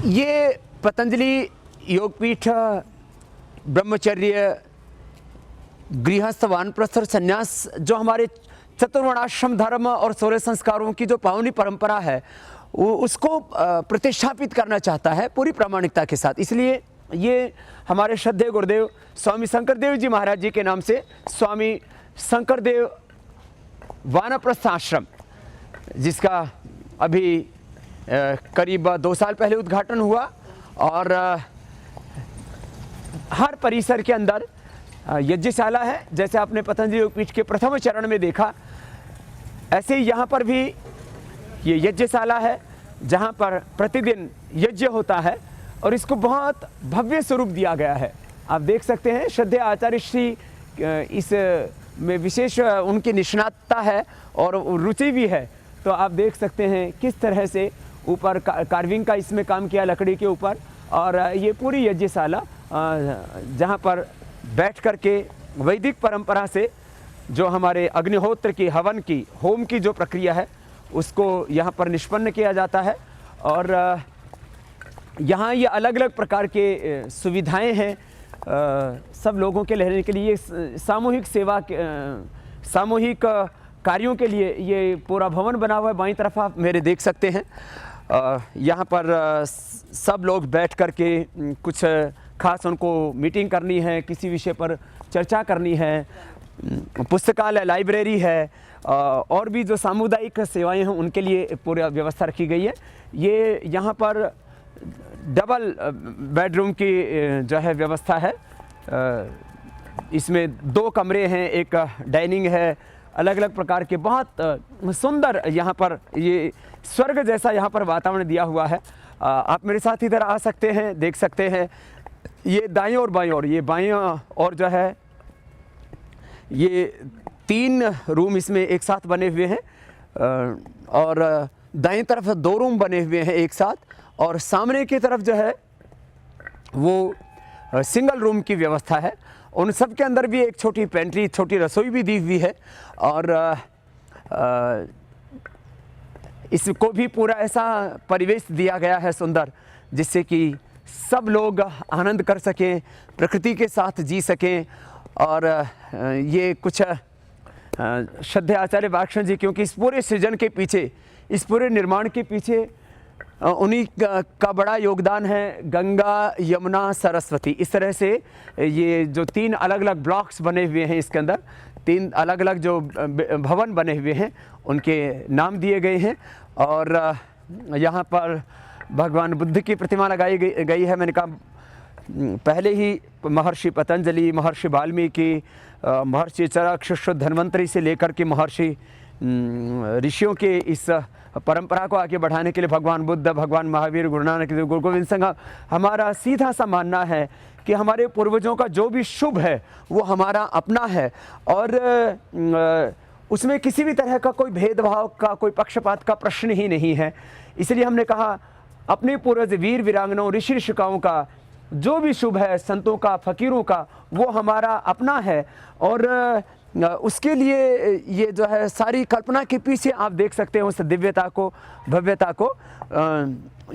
ये पतंजलि योगपीठ ब्रह्मचर्य, गृहस्थ, वानप्रस्थ और संन्यास जो हमारे चतुर्वर्णाश्रम धर्म और 16 संस्कारों की जो पावनी परंपरा है उसको प्रतिष्ठापित करना चाहता है पूरी प्रामाणिकता के साथ। इसलिए ये हमारे श्रद्धेय गुरुदेव स्वामी शंकरदेव जी महाराज जी के नाम से स्वामी शंकरदेव वानप्रस्थ आश्रम, जिसका अभी करीब 2 साल पहले उद्घाटन हुआ, और हर परिसर के अंदर यज्ञशाला है। जैसे आपने पतंजलि योगपीठ के प्रथम चरण में देखा, ऐसे ही यहाँ पर भी ये यज्ञशाला है जहाँ पर प्रतिदिन यज्ञ होता है और इसको बहुत भव्य स्वरूप दिया गया है। आप देख सकते हैं श्रद्धेय आचार्य श्री इस में विशेष उनकी निष्णातता है और रुचि भी है। तो आप देख सकते हैं किस तरह से ऊपर कार्विंग का इसमें काम किया लकड़ी के ऊपर, और ये पूरी यज्ञशाला जहाँ पर बैठ कर के वैदिक परंपरा से जो हमारे अग्निहोत्र की, हवन की, होम की जो प्रक्रिया है उसको यहाँ पर निष्पन्न किया जाता है। और यहाँ ये अलग अलग प्रकार के सुविधाएं हैं सब लोगों के रहने के लिए। सामूहिक सेवा, सामूहिक कार्यों के लिए ये पूरा भवन बना हुआ है। बाईं तरफ आप मेरे देख सकते हैं, यहाँ पर सब लोग बैठ कर के कुछ खास उनको मीटिंग करनी है, किसी विषय पर चर्चा करनी है, पुस्तकालय, लाइब्रेरी है, और भी जो सामुदायिक सेवाएं हैं उनके लिए पूरी व्यवस्था रखी गई है। ये यहाँ पर डबल बेडरूम की जो है व्यवस्था है। इसमें 2 कमरे हैं, एक डाइनिंग है, अलग अलग प्रकार के बहुत सुंदर यहाँ पर ये स्वर्ग जैसा यहाँ पर वातावरण दिया हुआ है। आप मेरे साथ इधर आ सकते हैं, देख सकते हैं। ये दाएं और बाएं ओर, ये बाएं और जो है ये 3 रूम इसमें एक साथ बने हुए हैं, और दाएं तरफ 2 रूम बने हुए हैं एक साथ, और सामने की तरफ जो है वो सिंगल रूम की व्यवस्था है। उन सब के अंदर भी एक छोटी पेंट्री, छोटी रसोई भी दी हुई है, और इसको भी पूरा ऐसा परिवेश दिया गया है सुंदर, जिससे कि सब लोग आनंद कर सकें, प्रकृति के साथ जी सकें। और ये कुछ श्रद्धेय आचार्य बालकृष्ण जी, क्योंकि इस पूरे सृजन के पीछे, इस पूरे निर्माण के पीछे उन्हीं का बड़ा योगदान है। गंगा, यमुना, सरस्वती, इस तरह से ये जो 3 अलग अलग ब्लॉक्स बने हुए हैं, इसके अंदर 3 अलग अलग जो भवन बने हुए हैं उनके नाम दिए गए हैं। और यहाँ पर भगवान बुद्ध की प्रतिमा लगाई गई है। मैंने कहा पहले ही महर्षि पतंजलि, महर्षि वाल्मीकि, महर्षि चरक, शिष्य धन्वंतरि से लेकर के महर्षि ऋषियों के इस परंपरा को आगे बढ़ाने के लिए भगवान बुद्ध, भगवान महावीर, गुरु नानक देव, गुरु गोविंद सिंह, हमारा सीधा सा मानना है कि हमारे पूर्वजों का जो भी शुभ है वो हमारा अपना है, और उसमें किसी भी तरह का कोई भेदभाव का, कोई पक्षपात का प्रश्न ही नहीं है। इसलिए हमने कहा अपने पूर्वज वीर वीरांगनाओं, ऋषि ऋषिकाओं का जो भी शुभ है, संतों का, फकीरों का, वो हमारा अपना है। और उसके लिए ये जो है सारी कल्पना के पीछे आप देख सकते हैं उस दिव्यता को, भव्यता को।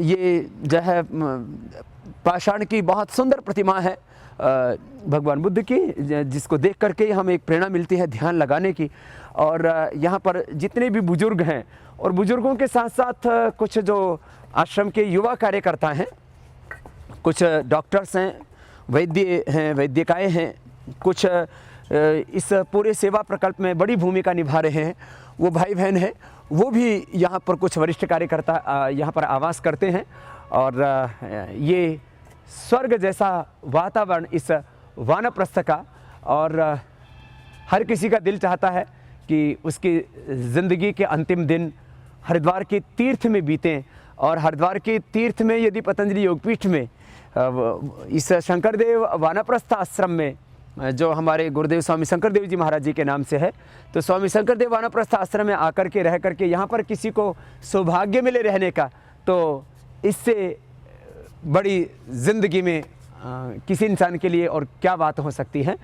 ये जो है पाषाण की बहुत सुंदर प्रतिमा है भगवान बुद्ध की, जिसको देख करके हमें एक प्रेरणा मिलती है ध्यान लगाने की। और यहाँ पर जितने भी बुजुर्ग हैं, और बुजुर्गों के साथ साथ कुछ जो आश्रम के युवा कार्यकर्ता हैं, कुछ डॉक्टर्स हैं, वैद्य हैं, वैद्यकाएँ हैं, कुछ इस पूरे सेवा प्रकल्प में बड़ी भूमिका निभा रहे हैं, वो भाई बहन हैं, वो भी यहाँ पर कुछ वरिष्ठ कार्यकर्ता यहाँ पर आवास करते हैं। और ये स्वर्ग जैसा वातावरण इस वानप्रस्थ का, और हर किसी का दिल चाहता है कि उसकी ज़िंदगी के अंतिम दिन हरिद्वार के तीर्थ में बीतें। और हरिद्वार के तीर्थ में यदि पतंजलि योगपीठ में, इस शंकरदेव वानप्रस्थ आश्रम में जो हमारे गुरुदेव स्वामी शंकरदेव जी महाराज जी के नाम से है, तो स्वामी शंकरदेव वानप्रस्थ आश्रम में आकर के रह करके यहाँ पर किसी को सौभाग्य मिले रहने का, तो इससे बड़ी ज़िंदगी में किसी इंसान के लिए और क्या बात हो सकती है।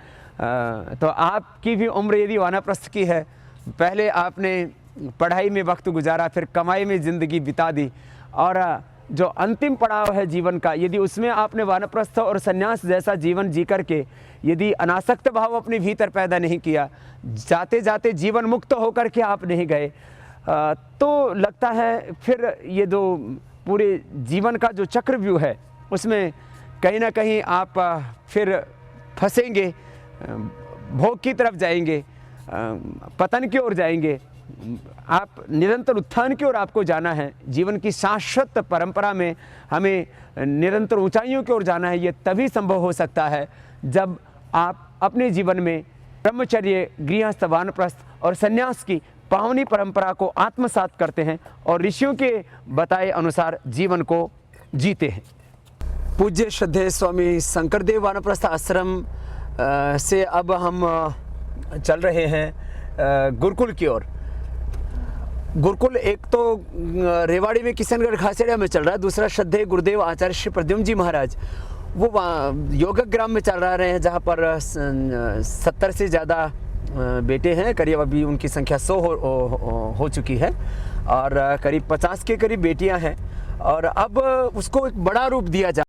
तो आपकी भी उम्र यदि वानप्रस्थ की है, पहले आपने पढ़ाई में वक्त गुजारा, फिर कमाई में ज़िंदगी बिता दी, और जो अंतिम पड़ाव है जीवन का, यदि उसमें आपने वानप्रस्थ और सन्यास जैसा जीवन जी करके यदि अनासक्त भाव अपने भीतर पैदा नहीं किया, जाते जाते जीवन मुक्त होकर के आप नहीं गए, तो लगता है फिर ये जो पूरे जीवन का जो चक्रव्यूह है उसमें कहीं ना कहीं आप फिर फंसेंगे, भोग की तरफ जाएंगे, पतन की ओर जाएंगे। आप निरंतर उत्थान की ओर आपको जाना है। जीवन की शाश्वत परंपरा में हमें निरंतर ऊंचाइयों की ओर जाना है। ये तभी संभव हो सकता है जब आप अपने जीवन में ब्रह्मचर्य, गृहस्थ, वानप्रस्थ और संन्यास की पावनी परंपरा को आत्मसात करते हैं और ऋषियों के बताए अनुसार जीवन को जीते हैं। पूज्य श्रद्धेय स्वामी शंकरदेव वानप्रस्थ आश्रम से अब हम चल रहे हैं गुरुकुल की ओर। गुरुकुल एक तो रेवाड़ी में किशनगढ़ खासेड़ा में चल रहा है, दूसरा श्रद्धेय गुरुदेव आचार्य श्री प्रद्युम्न जी महाराज वो योगक ग्राम में चल रहा हैं, जहाँ पर 70 से ज़्यादा बेटे हैं। करीब अभी उनकी संख्या 100 हो चुकी है और करीब 50 के करीब बेटियां हैं। और अब उसको एक बड़ा रूप दिया जा